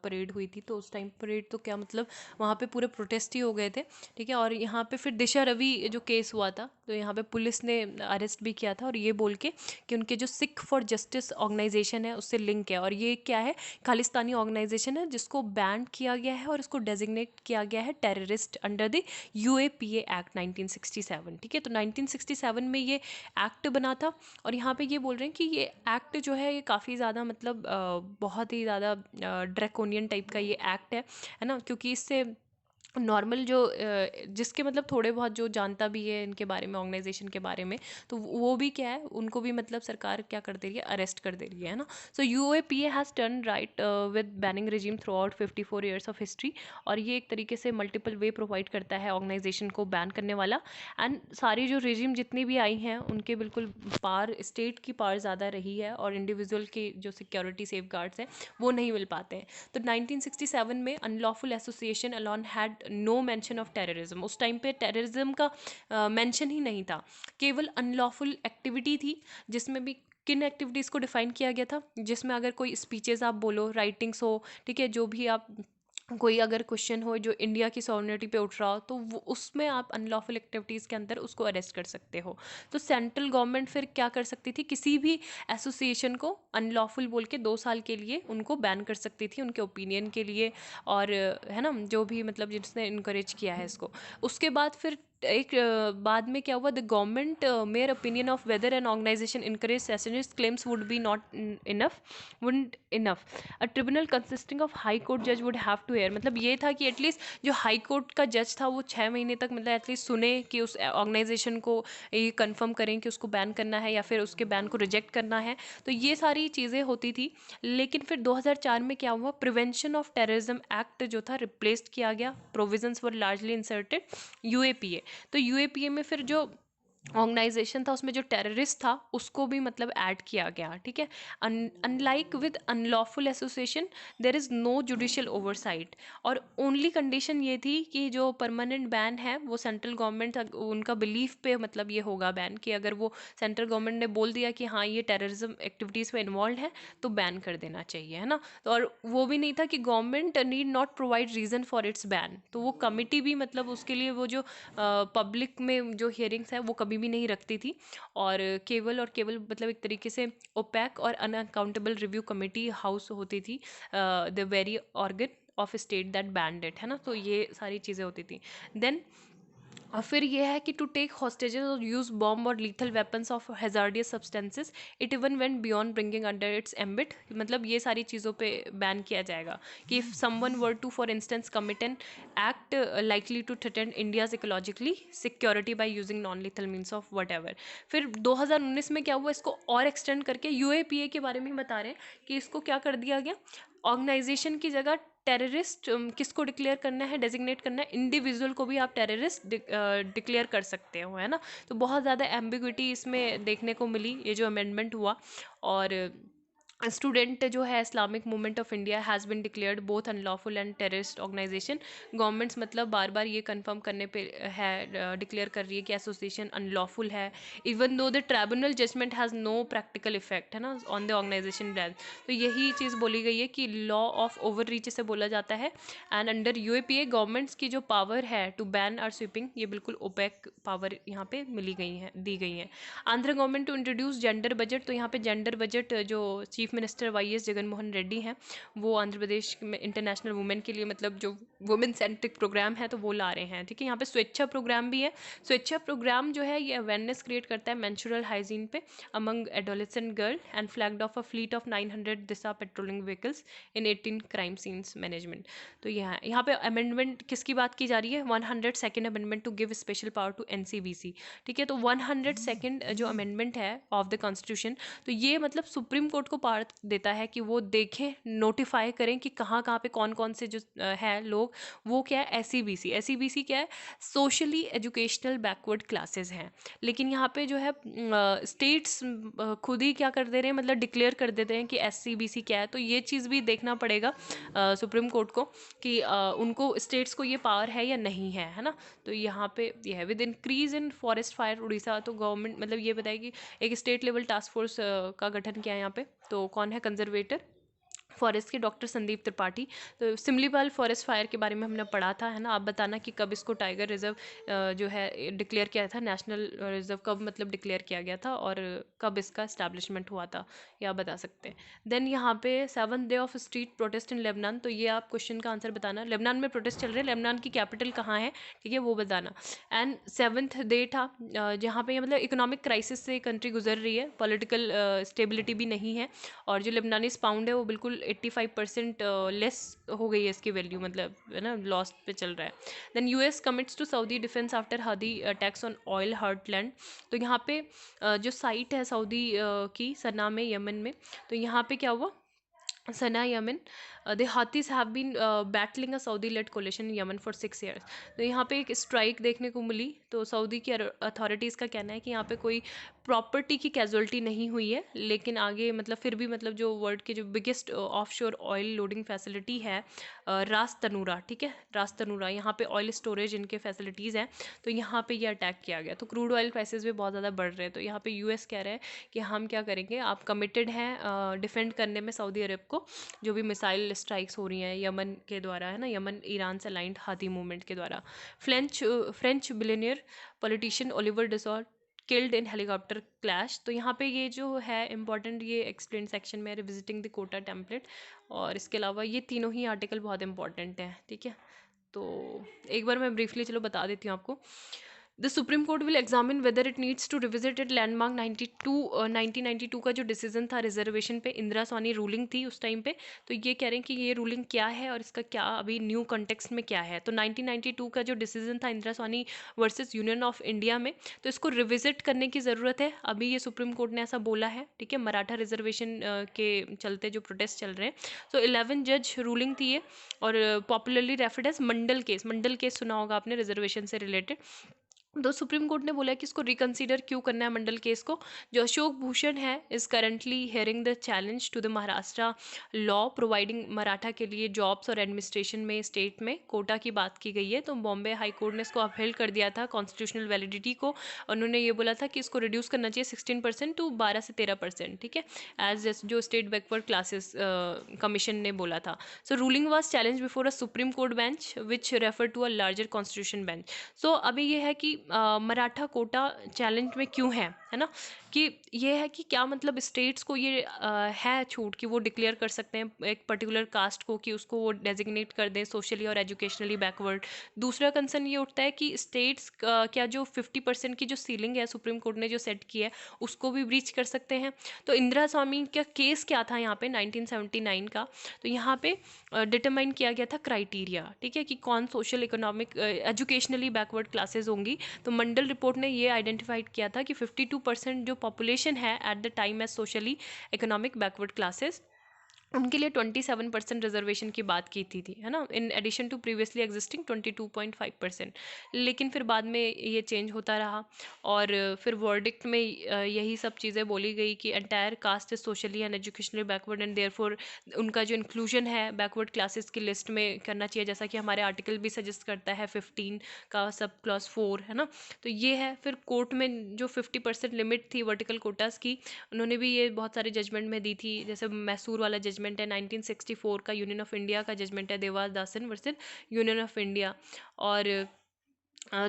परेड हुई थी, तो उस टाइम परेड तो क्या मतलब वहाँ पे पूरे प्रोटेस्ट ही हो गए थे, ठीक है। और यहाँ पे फिर दिशा रवि जो केस हुआ था, तो यहाँ पे पुलिस ने अरेस्ट भी किया था और ये बोल के कि उनके जो सिख फॉर जस्टिस ऑर्गेनाइजेशन है उससे लिंक है। और ये क्या है, खालिस्तानी ऑर्गेनाइजेशन है जिसको बैन किया गया है और इसको डेजिग्नेट किया गया है terrorist under the UAPA act 1967, ठीक है। तो 1967 में ये एक्ट बना था और यहाँ पे ये बोल रहे हैं कि ये एक्ट जो है ये काफ़ी ज़्यादा मतलब बहुत ही ज़्यादा ड्रैकोनियन टाइप का ये एक्ट है ना, क्योंकि इससे नॉर्मल जो जिसके मतलब थोड़े बहुत जो जानता भी है इनके बारे में, ऑर्गेनाइजेशन के बारे में, तो वो भी क्या है, उनको भी मतलब सरकार क्या कर दे रही है, अरेस्ट कर दे रही है ना। So UAPA has turn right with banning regime throughout 54 years of history. और ये एक तरीके से मल्टीपल वे प्रोवाइड करता है ऑर्गेनाइजेशन को बैन करने वाला। एंड सारी जो रिजीम जितनी भी आई हैं उनके बिल्कुल पार, स्टेट की पार ज़्यादा रही है और इंडिविजुअल के जो सिक्योरिटी सेफ गार्ड्स हैं वो नहीं मिल पाते हैं। तो 1967 में unlawful association alone had no mention of terrorism. उस टाइम पे टेररिज्म का मेंशन ही नहीं था, केवल अनलॉफुल एक्टिविटी थी, जिसमें भी किन एक्टिविटीज़ को डिफाइन किया गया था, जिसमें अगर कोई स्पीचेस आप बोलो, राइटिंग्स हो, ठीक है, जो भी आप कोई अगर क्वेश्चन हो जो इंडिया की सॉवरेनिटी पे उठ रहा हो, तो वो उसमें आप अनलॉफुल एक्टिविटीज़ के अंदर उसको अरेस्ट कर सकते हो। तो सेंट्रल गवर्नमेंट फिर क्या कर सकती थी, किसी भी एसोसिएशन को अनलॉफुल बोल के 2 साल के लिए उनको बैन कर सकती थी उनके ओपिनियन के लिए, और है ना, जो भी मतलब जिसने इनकरेज किया है इसको। उसके बाद फिर एक बाद में क्या हुआ, the government mayor opinion of whether an organisation encourage secessionist claims would be not enough, wouldn't enough, a tribunal consisting of high court जज वुड हैव टू हेयर। मतलब ये था कि एटलीस्ट जो हाई कोर्ट का जज था वो 6 महीने तक मतलब एटलीस्ट सुने कि उस ऑर्गेनाइजेशन को ये कंफर्म करें कि उसको बैन करना है या फिर उसके बैन को रिजेक्ट करना है। तो ये सारी चीज़ें होती थी। लेकिन फिर 2004 में क्या हुआ, प्रिवेंशन ऑफ टेररिज्म एक्ट जो था रिप्लेस्ड किया गया, प्रोविजंस वर लार्जली इंसर्टेड यूएपीए। तो यूएपीए में फिर जो ऑर्गेनाइजेशन था उसमें जो टेररिस्ट था उसको भी मतलब ऐड किया गया, ठीक है। Unlike with unlawful association there is no judicial oversight. और ओनली कंडीशन ये थी कि जो परमानेंट बैन है वो सेंट्रल गवर्नमेंट उनका बिलीफ पे मतलब ये होगा बैन, कि अगर वो सेंट्रल गवर्नमेंट ने बोल दिया कि हाँ ये टेररिज्म एक्टिविटीज़ में इन्वॉल्व है तो बैन कर देना चाहिए, है ना। तो और वो भी नहीं था कि government need not provide reason for its ban. तो वो कमिटी भी मतलब उसके लिए वो जो पब्लिक में जो हियरिंग्स है वो कभी भी नहीं रखती थी, और केवल मतलब एक तरीके से ओपैक और अनअकाउंटेबल रिव्यू कमेटी हाउस होती थी, the very organ of state that band it, है ना। तो ये सारी चीज़ें होती थी। देन और फिर ये है कि टू टेक हॉस्टेजेस और यूज बॉम्ब और lethal weapons of hazardous substances, it even went beyond bringing under its ambit. मतलब ये सारी चीज़ों पे बैन किया जाएगा कि if someone were to for instance commit an act likely to threaten India's ecologically security by using non lethal means of whatever. फिर 2019 में क्या हुआ, इसको और एक्सटेंड करके यूएपीए के बारे में ही बता रहे हैं कि इसको क्या कर दिया गया, ऑर्गेनाइजेशन की जगह टेररिस्ट किसको डिक्लेयर करना है, डेजिग्नेट करना है, इंडिविजुअल को भी आप टेररिस्ट डिक्लेयर कर सकते हो, है ना। तो बहुत ज़्यादा एम्बिग्विटी इसमें देखने को मिली, ये जो अमेंडमेंट हुआ। और स्टूडेंट जो है Islamic Movement of India has been declared both unlawful and terrorist organisation. Government's मतलब बार बार ये कंफर्म करने पे है, डिक्लेयर कर रही है कि एसोसिएशन अनलॉफुल है, even though the tribunal judgment has no practical effect, है ना, ऑन द ऑर्गेनाइजेशन बैन। तो यही चीज़ बोली गई है कि लॉ ऑफ ओवर रीच से बोला जाता है। एंड अंडर यूएपीए गवर्नमेंट्स की जो पावर है टू बैन आर स्वीपिंग, ये बिल्कुल ओपेक पावर यहाँ पे मिली गई है, दी गई है। Andhra government to introduce gender budget, तो यहाँ पे जेंडर बजट जो chief minister YS Jaganmohan Reddy हैं वो आंध्र प्रदेश में इंटरनेशनल वुमेन के लिए मतलब जो वुमेन सेंट्रिक प्रोग्राम है तो वो ला रहे हैं, ठीक है। यहाँ पे स्वेच्छा प्रोग्राम भी है। स्वेच्छा प्रोग्राम जो है ये अवेयरनेस क्रिएट करता है मेंस्ट्रुअल हाइजीन पे among adolescent girl and flagged of a fleet of 900 Disha patrolling vehicles in 18 crime scenes management. तो यहाँ पे अमेंडमेंट किसकी बात की जा रही है, 102nd amendment to give special power to NCBC, ठीक है। तो 102nd जो अमेंडमेंट है ऑफ द कॉन्स्टिट्यूशन, तो ये मतलब सुप्रीम कोर्ट को पावर देता है कि वो देखें, नोटिफाई करें कि कहाँ कहाँ पे कौन कौन से जो है लोग, वो क्या है एसईबीसी। एसईबीसी क्या है, सोशली एजुकेशनल बैकवर्ड क्लासेस हैं। लेकिन यहाँ पे जो है स्टेट्स खुद ही क्या कर दे रहे हैं, मतलब डिक्लेयर कर देते हैं कि एसईबीसी क्या है। तो ये चीज़ भी देखना पड़ेगा सुप्रीम कोर्ट को कि उनको स्टेट्स को ये पावर है या नहीं है ना। तो यहाँ पे ये है with increase in forest fire Orissa, तो गवर्नमेंट मतलब ये बताए कि एक स्टेट लेवल टास्क फोर्स का गठन किया है यहाँ पे। तो कौन है कंजर्वेटर फॉरेस्ट के, डॉक्टर संदीप त्रिपाठी। तो सिमलीपाल फॉरेस्ट फायर के बारे में हमने पढ़ा था, है ना। आप बताना कि कब इसको टाइगर रिजर्व जो है डिक्लेयर किया था, नेशनल रिजर्व कब मतलब डिक्लेयर किया गया था और कब इसका इस्टेब्लिशमेंट हुआ था, ये आप बता सकते हैं। देन यहाँ पे 7th day of street protest in Lebanon, तो ये आप क्वेश्चन का आंसर बताना। लेबनान में प्रोटेस्ट चल रहे हैं, लेबनान की कैपिटल कहाँ है, ठीक है, वो बताना। एंड 7th डे था जहाँ पे मतलब इकोनॉमिक क्राइसिस से कंट्री गुजर रही है, पॉलिटिकल स्टेबिलिटी भी नहीं है, और जो लेबनानीज पाउंड है वो बिल्कुल 85% लेस हो गई है इसकी वैल्यू, मतलब है ना, लॉस पे चल रहा है। Then US commits to Saudi defence after Houthi attacks on oil heartland, तो यहाँ पे जो साइट है सऊदी की सना में, यमन में, तो यहाँ पे क्या हुआ, Sanaa Yemen, the Houthis have been battling a Saudi led coalition in Yemen for 6 years। तो यहाँ पे एक स्ट्राइक देखने को मिली। तो सऊदी की अथॉरिटीज़ का कहना है कि यहाँ पे कोई प्रॉपर्टी की कैजुअलिटी नहीं हुई है, लेकिन आगे मतलब फिर भी मतलब जो वर्ल्ड के जो biggest offshore oil loading facility है रास तनूरा, ठीक है, रास तनूरा, यहाँ पे ऑयल स्टोरेज इनके फैसिलिटीज़ हैं। तो यहाँ पे ये अटैक किया गया, तो क्रूड ऑयल प्राइसेस भी बहुत ज़्यादा बढ़ रहे हैं। तो यहाँ पे यूएस कह रहे हैं कि हम क्या करेंगे, आप कमिटेड हैं डिफेंड करने में सऊदी अरब को, जो भी मिसाइल स्ट्राइक्स हो रही हैं यमन के द्वारा, है ना, यमन ईरान से अलाइंड हाथी मूवमेंट के द्वारा। French billionaire politician Oliver Dassault killed in helicopter clash. तो यहाँ पे ये जो है इंपॉर्टेंट, ये एक्सप्लेन सेक्शन में रिविजिटिंग द कोटा टेम्पलेट, और इसके अलावा ये तीनों ही आर्टिकल बहुत इंपॉर्टेंट हैं, ठीक है। तो एक बार मैं ब्रीफली चलो बता देती हूँ आपको। The supreme court will examine whether it needs to revisit it landmark 1992 का जो डिसीजन था रिजर्वेशन पे, इंदिरा सोनी रूलिंग थी उस टाइम पे। तो ये कह रहे हैं कि ये रूलिंग क्या है और इसका क्या अभी न्यू कॉन्टेक्स्ट में क्या है। तो 1992 का जो डिसीजन था Indira Sawhney versus union of India में, तो इसको रिविजिट करने की ज़रूरत है, अभी ये सुप्रीम कोर्ट ने ऐसा बोला है, ठीक है। मराठा रिजर्वेशन के चलते जो प्रोटेस्ट चल रहे हैं, तो 11 जज रूलिंग थी ये, और पॉपुलरली रेफर्ड एज मंडल केस। मंडल केस सुना होगा आपने रिजर्वेशन से रिलेटेड। तो सुप्रीम कोर्ट ने बोला कि इसको रिकंसीडर क्यों करना है मंडल केस को। जो अशोक भूषण है is currently hearing the challenge to the Maharashtra law providing Maratha के लिए जॉब्स और एडमिनिस्ट्रेशन में स्टेट में कोटा की बात की गई है। तो बॉम्बे हाई कोर्ट ने इसको अपहेल्ड कर दिया था कॉन्स्टिट्यूशनल वैलिडिटी को। उन्होंने ये बोला था कि इसको रिड्यूस करना चाहिए 16% टू 12 से 13%, ठीक है, एज जो स्टेट बैकवर्ड क्लासेस कमीशन ने बोला था। So ruling was challenge before a supreme court bench which refer to a larger constitution bench. सो अभी ये है कि मराठा कोटा चैलेंज में क्यों है ना, कि ये है कि क्या मतलब स्टेट्स को ये है छूट कि वो डिक्लेयर कर सकते हैं एक पर्टिकुलर कास्ट को, कि उसको वो डेजिग्नेट कर दें सोशली और एजुकेशनली बैकवर्ड। दूसरा कंसर्न ये उठता है कि स्टेट्स क्या जो 50% की जो सीलिंग है सुप्रीम कोर्ट ने जो सेट की है उसको भी ब्रीच कर सकते हैं। तो इंदिरा स्वामी का केस क्या था यहाँ पे 1979 का, तो यहाँ पे डिटरमाइन किया गया था क्राइटेरिया, ठीक है, कि कौन social economic educationally backward classes होंगी। तो मंडल रिपोर्ट ने ये आइडेंटिफाइड किया था कि 52% जो पॉपुलेशन है at the time as socially economic backward classes, उनके लिए 27% रिजर्वेशन की बात की थी है ना, in addition to previously existing 22.5%। लेकिन फिर बाद में ये चेंज होता रहा, और फिर वर्डिक्ट में यही सब चीज़ें बोली गई कि entire caste is socially and educationally backward and therefore उनका जो इंक्लूजन है बैकवर्ड क्लासेस की लिस्ट में करना चाहिए, जैसा कि हमारे आर्टिकल भी सजेस्ट करता है 15 का सब क्लॉज 4, है ना। तो ये है। फिर कोर्ट में जो 50% लिमिट थी वर्टिकल कोटास की, उन्होंने भी ये बहुत सारे जजमेंट में दी थी, जैसे मैसूर वाला जजमेंट है 1964 का, यूनियन ऑफ इंडिया का जजमेंट है Devadasan versus union of India. और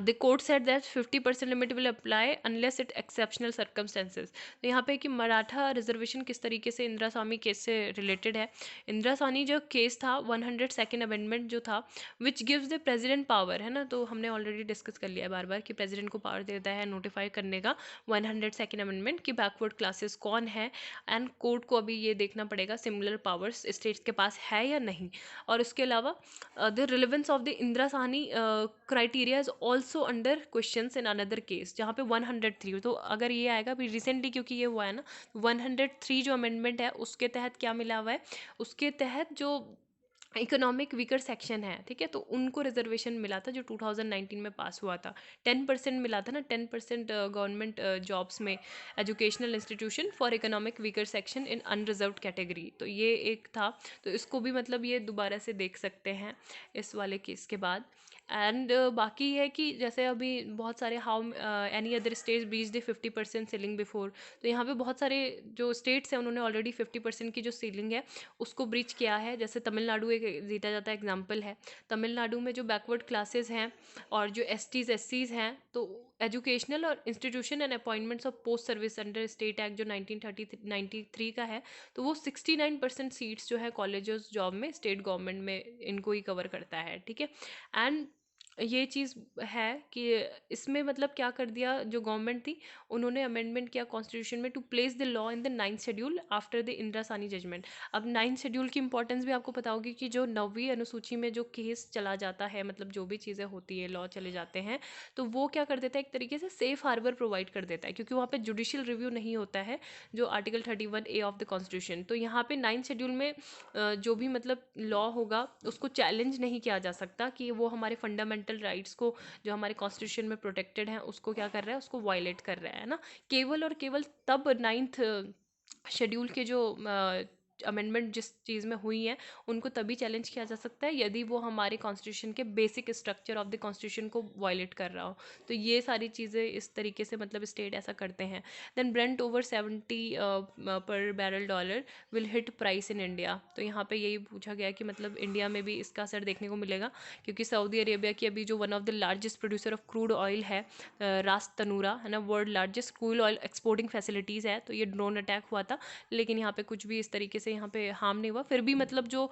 the court said that 50% limit will apply unless it exceptional circumstances। तो यहाँ पे कि मराठा रिजर्वेशन किस तरीके से इंदिरा स्वामी केस से रिलेटेड है। इंदिरा स्वामी जो केस था 102nd अमेंडमेंट जो था, which gives the president power, है ना, तो हमने ऑलरेडी डिस्कस कर लिया है बार बार कि प्रेसिडेंट को पावर देता है नोटिफाई करने का 102nd अमेंडमेंट कि बैकवर्ड क्लासेस कौन है, एंड कोर्ट को अभी ये देखना पड़ेगा सिमिलर पावर्स स्टेट्स के पास है या नहीं। और उसके अलावा the relevance of the Indira Sahni criteria is also under questions in another case, जहाँ पे 103, तो अगर ये आएगा अभी रिसेंटली क्योंकि ये हुआ है ना, 103 जो अमेंडमेंट है उसके तहत क्या मिला हुआ है, उसके तहत जो इकोनॉमिक वीकर सेक्शन है, ठीक है, तो उनको रिजर्वेशन मिला था जो 2019 में पास हुआ था। 10% मिला था ना, 10% गवर्नमेंट जॉब्स में educational institution for economic weaker section in unreserved category, तो ये एक था। तो इसको भी मतलब ये दोबारा से देख सकते हैं इस वाले केस के बाद। एंड बाकी है कि जैसे अभी बहुत सारे how any other states breach the 50% ceiling before, तो यहाँ पे बहुत सारे जो स्टेट्स हैं उन्होंने ऑलरेडी 50% की जो सीलिंग है उसको ब्रीच किया है। जैसे तमिलनाडु एक जीता जाता एग्जाम्पल है। तमिलनाडु में जो बैकवर्ड क्लासेस हैं और जो एसटीज एससीज हैं, तो एजुकेशनल और institution and appointments of post service under state act जो 1993 का है, तो वो 69% सीट्स जो है कॉलेजेस जॉब में स्टेट गवर्नमेंट में इनको ही कवर करता है, ठीक है। एंड ये चीज़ है कि इसमें मतलब क्या कर दिया जो गवर्नमेंट थी, उन्होंने अमेंडमेंट किया कॉन्स्टिट्यूशन में to place the law in the 9th schedule after the Indira Sawhney judgement. अब 9th शेड्यूल की इंपॉर्टेंस भी आपको पता होगी कि जो 9वीं अनुसूची में जो केस चला जाता है, मतलब जो भी चीज़ें होती है लॉ चले जाते हैं, तो वो क्या कर देता है, एक तरीके से सेफ हार्बर प्रोवाइड कर देता है, क्योंकि वहाँ पे जुडिशियल रिव्यू नहीं होता है जो article 31A of the constitution. तो यहाँ पे 9th शेड्यूल में जो भी मतलब लॉ होगा उसको चैलेंज नहीं किया जा सकता कि वो हमारे फंडामेंटल राइट्स को जो हमारे कॉन्स्टिट्यूशन में प्रोटेक्टेड हैं उसको क्या कर रहा है, उसको वायलेट कर रहा है ना। केवल और केवल तब 9th शेड्यूल के जो अमेंडमेंट जिस चीज़ में हुई है उनको तभी चैलेंज किया जा सकता है यदि वो हमारे कॉन्स्टिट्यूशन के basic structure of the constitution को वायलेट कर रहा हो। तो ये सारी चीज़ें इस तरीके से मतलब स्टेट ऐसा करते हैं। देन ब्रेंट ओवर 70 पर barrel dollar will hit price in India, तो यहाँ पे यही पूछा गया कि मतलब इंडिया में भी इसका असर देखने को मिलेगा, क्योंकि सऊदी अरेबिया की अभी जो one of the largest producer of crude oil है रास तनूरा, है ना, world largest crude oil exporting facilities है, तो ये ड्रोन अटैक हुआ था, लेकिन यहाँ पे कुछ भी इस तरीके से यहाँ पे हार्म नहीं हुआ। फिर भी मतलब जो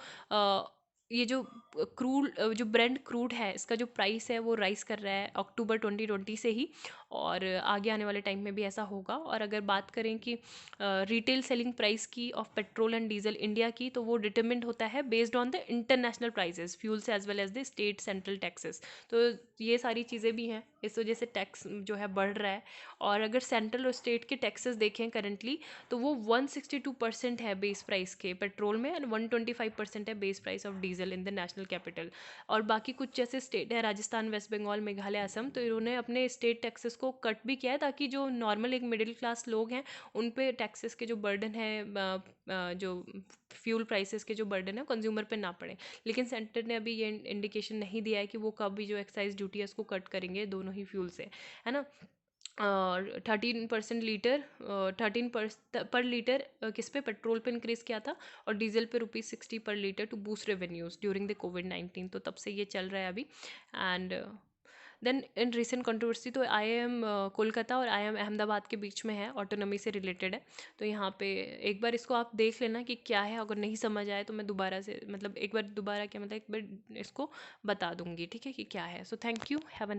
ये जो जो ब्रेंट क्रूड है इसका जो प्राइस है वो राइज कर रहा है अक्टूबर 2020 से ही, और आगे आने वाले टाइम में भी ऐसा होगा। और अगर बात करें कि रिटेल सेलिंग प्राइस की of petrol and diesel India की, तो वो डिटरमिन्ड होता है based on the international prices fuels as well as the state central taxes. तो ये सारी चीज़ें भी हैं, इस वजह से टैक्स जो है बढ़ रहा है। और अगर सेंट्रल और स्टेट के टैक्सेस देखें करंटली, तो वो 162% है बेस प्राइस के पेट्रोल में, एंड 125% है base price of diesel in the national capital. और बाकी कुछ जैसे स्टेट है राजस्थान, वेस्ट बंगाल, मेघालय, असम, तो इन्होंने अपने स्टेट टैक्सेस को कट भी किया है ताकि जो नॉर्मल एक मिडिल क्लास लोग हैं उन पे टैक्सेस के जो बर्डन है, जो फ्यूल प्राइसेस के जो बर्डन है कंज्यूमर पे ना पड़े। लेकिन सेंटर ने अभी ये इंडिकेशन नहीं दिया है कि वो कब भी जो एक्साइज ड्यूटी है उसको कट करेंगे दोनों ही फ्यूल से, है ना। और 13% लीटर 13 पर लीटर किस पे, पेट्रोल पे इंक्रीज़ किया था, और डीजल पे ₹60 per litre to boost revenues during the कोविड-19, तो तब से ये चल रहा है अभी। And then in recent controversy, तो IIM कोलकाता और IIM अहमदाबाद के बीच में है, ऑटोनॉमी से रिलेटेड है। तो यहाँ पे एक बार इसको आप देख लेना कि क्या है, अगर नहीं समझ आए तो मैं दोबारा से मतलब एक बार दोबारा क्या मतलब एक बार इसको बता दूंगी, ठीक है, कि क्या है। So thank you, have a